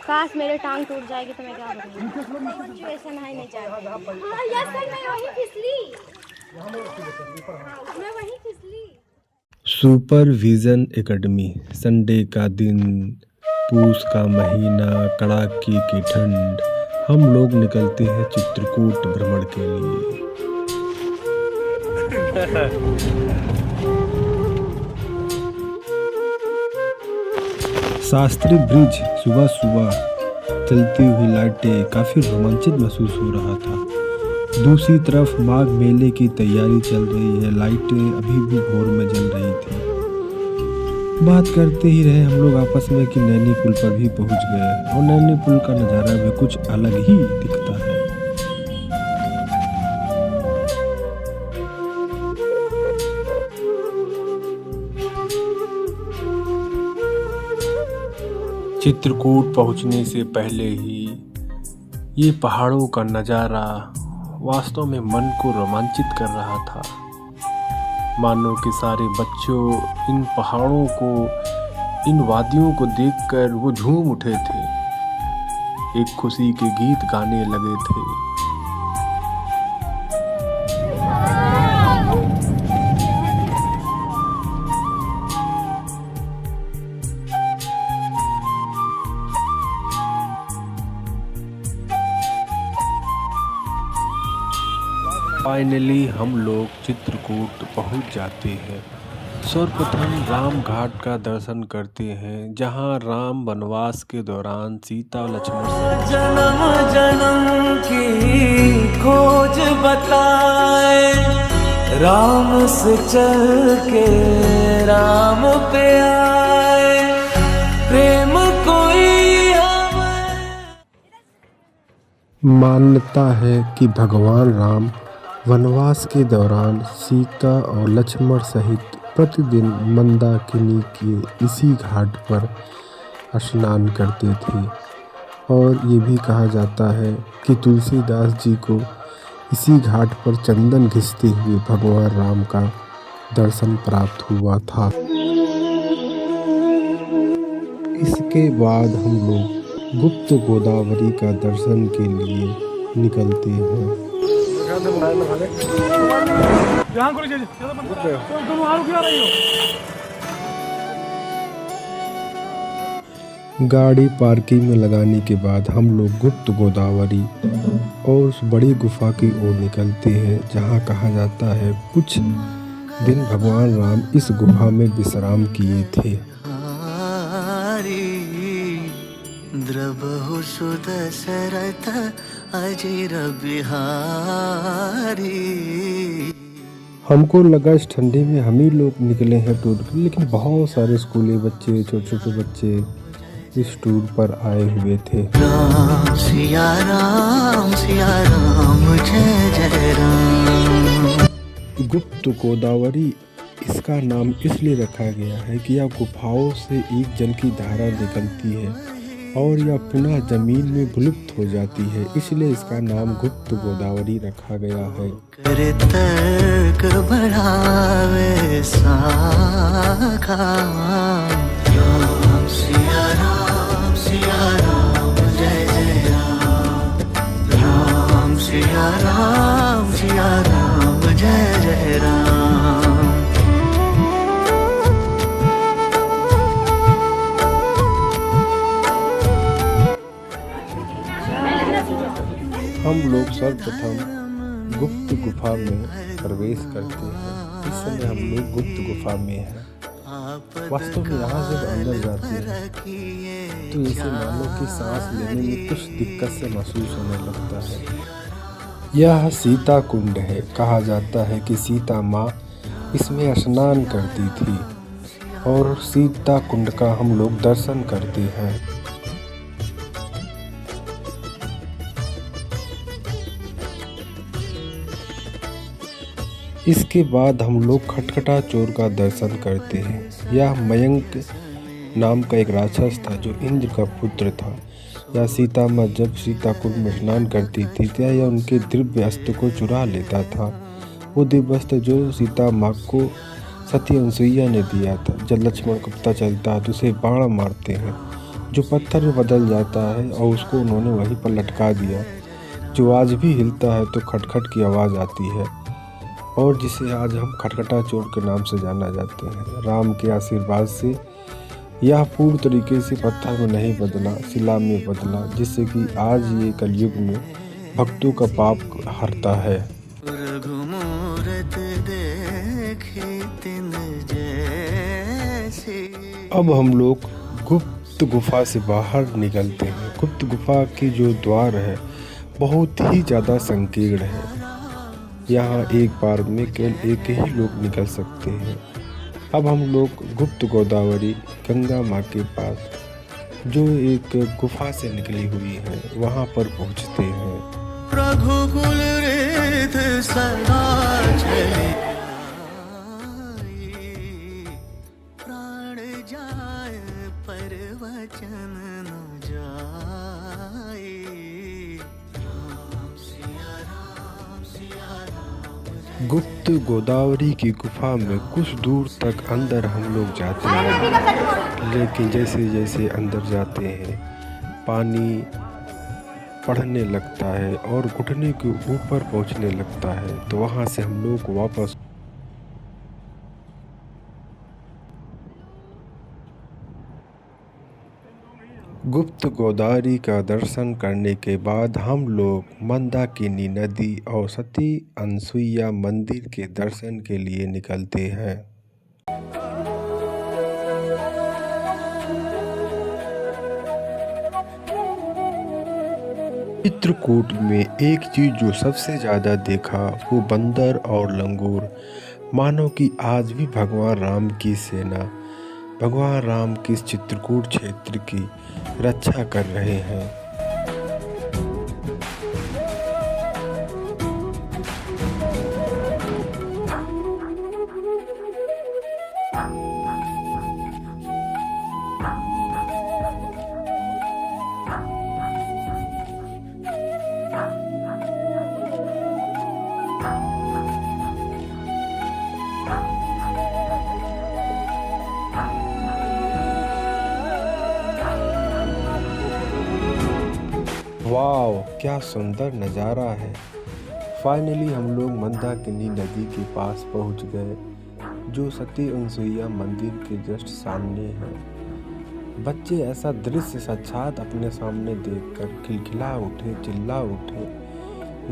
काश मेरे टांग टूट जाएगी तो मैं क्या करूँगी। सिचुएशन है नहीं जाती। हाँ यस सर, मैं वहीं फिसली। मैं वहीं फिसली। Supervision academy. संडे का दिन, पूस का महीना, कड़ाके की ठंड। हम लोग निकलते हैं चित्रकूट भ्रमण के लिए। शास्त्री ब्रिज, सुबह सुबह चलती हुई लाइटें, काफ़ी रोमांचित महसूस हो रहा था। दूसरी तरफ माघ मेले की तैयारी चल रही है, लाइटें अभी भी भोर में जल रही थी। बात करते ही रहे हम लोग आपस में कि नैनी पुल पर भी पहुंच गए और नैनी पुल का नज़ारा भी कुछ अलग ही दिखता है। चित्रकूट पहुंचने से पहले ही ये पहाड़ों का नज़ारा वास्तव में मन को रोमांचित कर रहा था। मानो कि सारे बच्चों इन पहाड़ों को, इन वादियों को देखकर वो झूम उठे थे, एक खुशी के गीत गाने लगे थे। फाइनली हम लोग चित्रकूट पहुंच जाते हैं। सर्वप्रथम राम घाट का दर्शन करते हैं, जहां राम वनवास के दौरान सीता लक्ष्मण से जन्म जन्म की खोज बताए, राम से चल के राम पे आए, प्रेम कोई हमें। मान्यता है कि भगवान राम वनवास के दौरान सीता और लक्ष्मण सहित प्रतिदिन मंदाकिनी के इसी घाट पर स्नान करते थे और ये भी कहा जाता है कि तुलसीदास जी को इसी घाट पर चंदन घिसते हुए भगवान राम का दर्शन प्राप्त हुआ था। इसके बाद हम लोग गुप्त गोदावरी का दर्शन के लिए निकलते हैं। गाड़ी पार्किंग में लगाने के बाद हम लोग गुप्त गोदावरी और उस बड़ी गुफा की ओर निकलते हैं, जहां कहा जाता है कुछ दिन भगवान राम इस गुफा में विश्राम किए थे। द्रबहु सुदशरथ अजिर बिहारी। हमको लगा इस ठंडी में हम ही लोग निकले हैं टूर पर, लेकिन बहुत सारे स्कूली बच्चे, छोटे छोटे बच्चे इस टूर पर आए हुए थे। राम सिया राम जय जय राम। गुप्त गोदावरी इसका नाम इसलिए रखा गया है कि यह गुफाओं से एक जल की धारा निकलती है और यह पुनः जमीन में विलुप्त हो जाती है, इसलिए इसका नाम गुप्त गोदावरी रखा गया है। करे तर्क बढ़ावे साखा, राम सिया राम जय जय राम, राम सिया राम जय जय राम। हम लोग सर्वप्रथम गुप्त गुफा में प्रवेश करते हैं। इस समय हम लोग गुप्त गुफा में हैं। वास्तव में यहाँ से अंदर जाते हैं तो ऐसे मानो कि सांस लेने में कुछ दिक्कत से महसूस होने लगता है। यह सीता कुंड है। कहा जाता है कि सीता माँ इसमें स्नान करती थी और सीता कुंड का हम लोग दर्शन करते हैं। इसके बाद हम लोग खटखटा चोर का दर्शन करते हैं। यह मयंक नाम का एक राक्षस था जो इंद्र का पुत्र था। यह सीता माँ जब सीता कुंड में स्नान करती थी तो यह उनके दिव्य अस्त्र को चुरा लेता था। वो दिव्य अस्त्र जो सीता माँ को सती अनसुईया ने दिया था। जब लक्ष्मण को पता चलता है तो उसे बाण मारते हैं जो पत्थर में बदल जाता है और उसको उन्होंने वहीं पर लटका दिया, जो आज भी हिलता है तो खटखट की आवाज़ आती है और जिसे आज हम खटखटा चोर के नाम से जाना जाते हैं। राम के आशीर्वाद से यह पूर्ण तरीके से पत्थर में नहीं बदला, शिला में बदला, जिससे कि आज ये कलयुग में भक्तों का पाप हरता है। अब हम लोग गुप्त गुफा से बाहर निकलते हैं। गुप्त गुफा के जो द्वार है बहुत ही ज़्यादा संकीर्ण है। यहाँ एक बार में केवल एक ही लोग निकल सकते हैं। अब हम लोग गुप्त गोदावरी गंगा माँ के पास जो एक गुफा से निकली हुई है वहाँ पर पहुँचते हैं। रघुकुल रेत सदा चले प्राण जाए पर वचन न जाए। गुप्त गोदावरी की गुफा में कुछ दूर तक अंदर हम लोग जाते हैं, लेकिन जैसे जैसे अंदर जाते हैं पानी बढ़ने लगता है और घुटने के ऊपर पहुंचने लगता है, तो वहां से हम लोग वापस गुप्त गोदावरी का दर्शन करने के बाद हम लोग मंदाकिनी नदी और सती अनसुईया मंदिर के दर्शन के लिए निकलते हैं। चित्रकूट में एक चीज जो सबसे ज़्यादा देखा वो बंदर और लंगूर, मानो कि आज भी भगवान राम की सेना भगवान राम की चित्रकूट क्षेत्र की रक्षा कर रहे हैं। वाओ, क्या सुंदर नज़ारा है। फाइनली हम लोग मंदाकिनी नदी के पास पहुंच गए, जो सती अनसुईया मंदिर के जस्ट सामने है। बच्चे ऐसा दृश्य साक्षात अपने सामने देखकर खिलखिला उठे, चिल्ला उठे।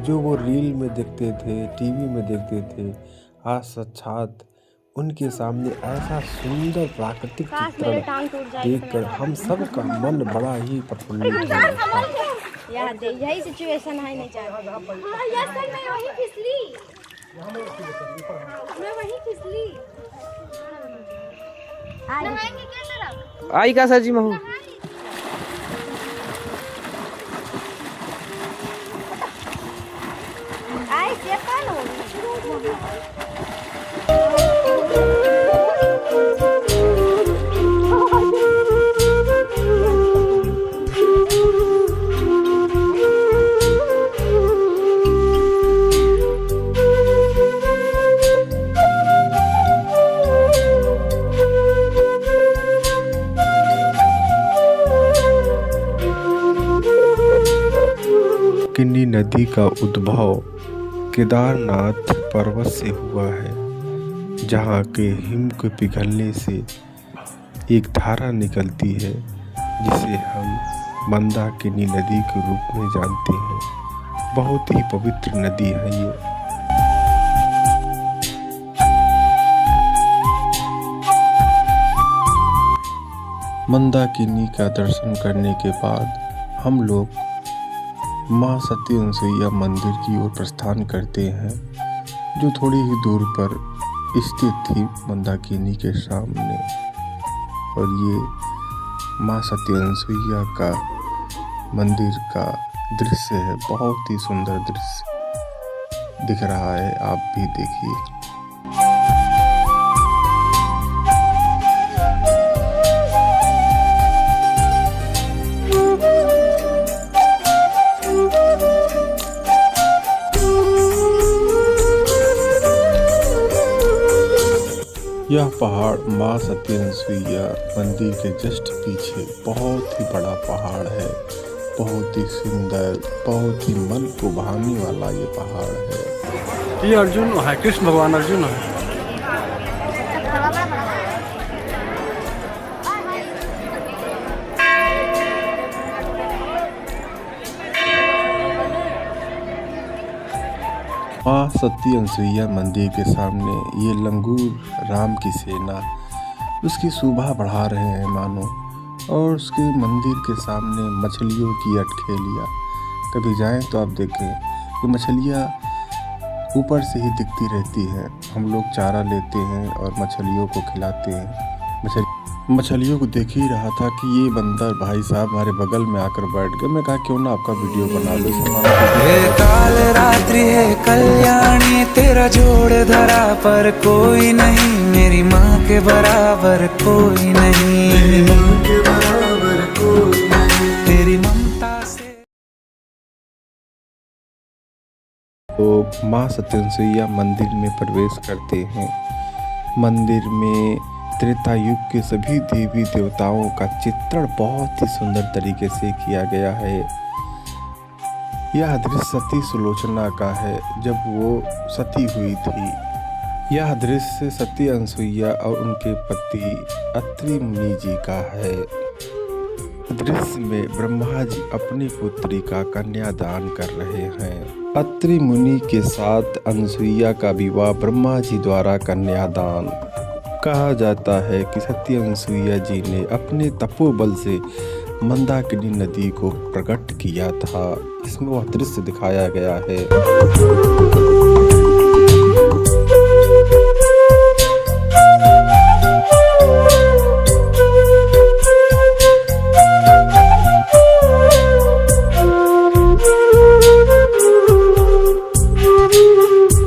जो वो रील में देखते थे, टीवी में देखते थे, आज साक्षात उनके सामने ऐसा सुंदर प्राकृतिक चित्रण देखकर हम सब का मन बड़ा ही प्रफुल्लित हुआ। यही सिचुएशन है नहीं चाहिए। हाँ यस सर, मैं वहीं फिसली। नहाएंगे क्या सर आप? आई का सर जी महू आई क्या कौन हो? किन्नी नदी का उद्भव केदारनाथ पर्वत से हुआ है, जहाँ के हिम के पिघलने से एक धारा निकलती है जिसे हम मंदाकिनी नदी के रूप में जानते हैं। बहुत ही पवित्र नदी है ये। मंदाकिनी का दर्शन करने के बाद हम लोग माँ सती अनसुईया मंदिर की ओर प्रस्थान करते हैं, जो थोड़ी ही दूर पर स्थित थी मंदाकिनी के सामने। और ये माँ सती अनसुईया का मंदिर का दृश्य है, बहुत ही सुंदर दृश्य दिख रहा है, आप भी देखिए। यह पहाड़ माँ सती अनसुईया मंदिर के जस्ट पीछे बहुत ही बड़ा पहाड़ है। बहुत ही सुंदर, बहुत ही मन को भाने वाला ये पहाड़ है। ये अर्जुन है, कृष्ण भगवान अर्जुन है। माँ सती अनसुईया मंदिर के सामने ये लंगूर राम की सेना उसकी शोभा बढ़ा रहे हैं मानो। और उसके मंदिर के सामने मछलियों की अटखेलियाँ, कभी जाएं तो आप देखें ये मछलियाँ ऊपर से ही दिखती रहती हैं। हम लोग चारा लेते हैं और मछलियों को खिलाते हैं। मछलियों को देख ही रहा था कि ये बंदर भाई साहब हमारे बगल में आकर बैठ गए। मैं कहा क्यों ना आपका वीडियो बना लो। काल रात्रि है कल्याणी, तेरा जोड़ धरा पर कोई नहीं, मेरी माँ के बराबर कोई नहीं, तेरी ममता से। तो माँ सती अनसुईया मंदिर में प्रवेश करते हैं। मंदिर में त्रेता युग के सभी देवी देवताओं का चित्रण बहुत ही सुंदर तरीके से किया गया है। यह दृश्य सती सुलोचना का है जब वो सती हुई थी। यह दृश्य सती अनसुईया और उनके पति अत्रि मुनि जी का है। दृश्य में ब्रह्मा जी अपनी पुत्री का कन्यादान कर रहे हैं। अत्रि मुनि के साथ अनसुईया का विवाह ब्रह्मा जी द्वारा कन्यादान। कहा जाता है कि सती अनसुईया जी ने अपने तपोबल से मंदाकिनी नदी को प्रकट किया था। इसमें वह दृश्य दिखाया गया है।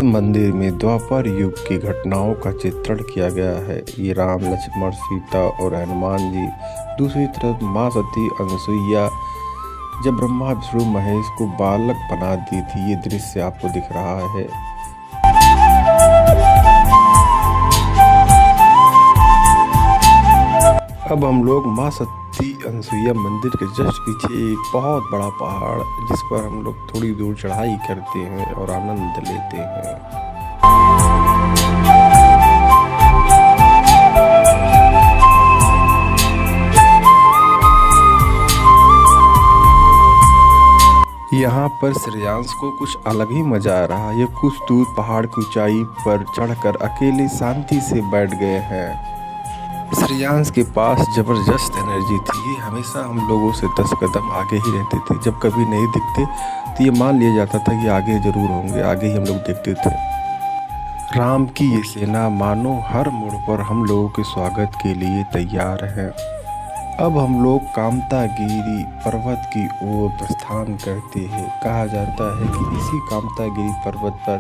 मंदिर में द्वापर युग की घटनाओं का चित्रण किया गया है। ये राम, लक्ष्मण, सीता और हनुमान जी। दूसरी तरफ माँ सती अनसुईया जब ब्रह्मा विष्णु महेश को बालक बना दी थी, ये दृश्य आपको दिख रहा है। अब हम लोग माँ सती अनसुईया मंदिर के जस्ट पीछे एक बहुत बड़ा पहाड़ जिस पर हम लोग थोड़ी दूर चढ़ाई करते हैं और आनंद लेते हैं। यहाँ पर श्रेयांश को कुछ अलग ही मजा आ रहा है। ये कुछ दूर पहाड़ की ऊंचाई पर चढ़कर अकेले शांति से बैठ गए हैं। श्रेयांश के पास जबरदस्त एनर्जी थी। ये हमेशा हम लोगों से 10 कदम आगे ही रहते थे। जब कभी नहीं दिखते तो ये मान लिया जाता था कि आगे जरूर होंगे, आगे ही हम लोग देखते थे। राम की ये सेना मानो हर मोड़ पर हम लोगों के स्वागत के लिए तैयार है। अब हम लोग कामतागिरी पर्वत की ओर प्रस्थान करते हैं। कहा जाता है कि इसी कामतागिरी पर्वत पर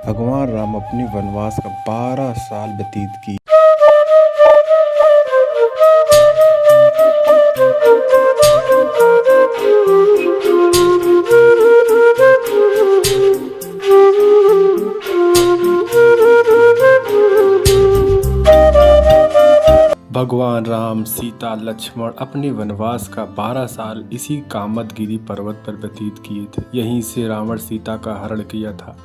भगवान राम अपने वनवास का 12 साल व्यतीत किए। भगवान राम, सीता, लक्ष्मण अपने वनवास का 12 साल इसी कामतगिरी पर्वत पर व्यतीत किए थे। यहीं से रावण सीता का हरण किया था।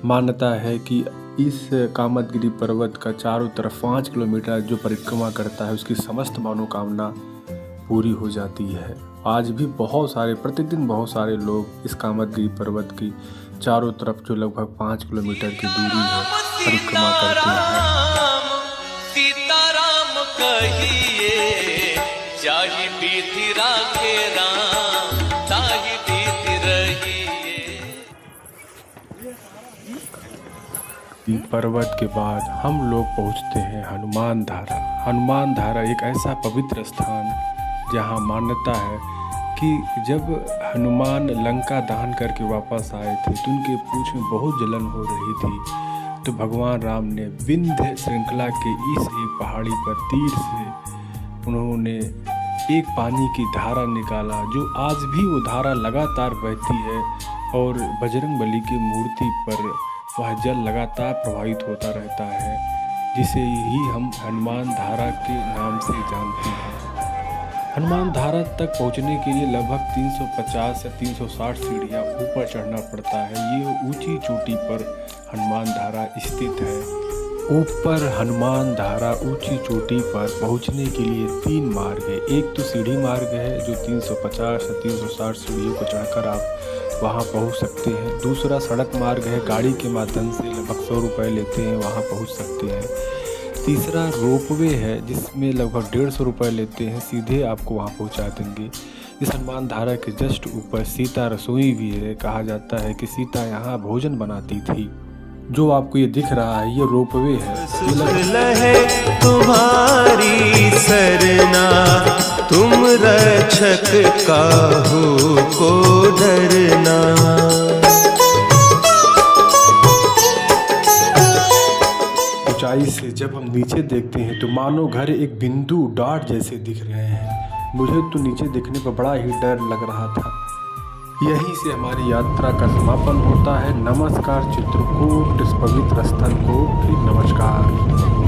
मान्यता है कि इस कामतगिरी पर्वत का चारों तरफ 5 किलोमीटर जो परिक्रमा करता है उसकी समस्त मनोकामना पूरी हो जाती है। आज भी प्रतिदिन बहुत सारे लोग इस कामतगिरी पर्वत की चारों तरफ जो लगभग 5 किलोमीटर की दूरी है परिक्रमा करते हैं। कहिए चाहे बीती राखे राम, चाहे बीती रहिए। पर्वत के बाद हम लोग पहुंचते हैं हनुमान धारा। हनुमान धारा एक ऐसा पवित्र स्थान जहां मान्यता है कि जब हनुमान लंका दहन करके वापस आए थे तो उनके पूंछ में बहुत जलन हो रही थी। तो भगवान राम ने विंध्य श्रृंखला के इस एक पहाड़ी पर तीर से उन्होंने एक पानी की धारा निकाला, जो आज भी वो धारा लगातार बहती है और बजरंग बली की मूर्ति पर वह जल लगातार प्रवाहित होता रहता है। जिसे ही हम हनुमान धारा के नाम से जानते हैं। हनुमान धारा तक पहुंचने के लिए लगभग 350 से 360 सीढ़ियां ऊपर चढ़ना पड़ता है। ये ऊंची चोटी पर हनुमान धारा स्थित है। ऊपर हनुमान धारा ऊंची चोटी पर पहुंचने के लिए 3 मार्ग है। एक तो सीढ़ी मार्ग है जो 350 से 360 सीढ़ियों को चढ़कर आप वहां पहुंच सकते हैं। दूसरा सड़क मार्ग है, गाड़ी के माध्यम से लगभग 100 रुपये लेते हैं, वहां पहुंच सकते हैं। तीसरा रोपवे है जिसमें लगभग 150 रुपये लेते हैं, सीधे आपको वहां पहुंचा देंगे। इस हनुमान धारा के जस्ट ऊपर सीता रसोई भी है। कहा जाता है कि सीता यहाँ भोजन बनाती थी। जो आपको ये दिख रहा है ये रोपवे है। लहे तुम्हारी सरना, तुम रक्षक काहू को डरना। ऊंचाई से जब हम नीचे देखते हैं तो मानो घर एक बिंदु डॉट जैसे दिख रहे हैं। मुझे तो नीचे देखने पर बड़ा ही डर लग रहा था। यहीं से हमारी यात्रा का समापन होता है। नमस्कार चित्रकूट, इस पवित्र स्थल को भी नमस्कार।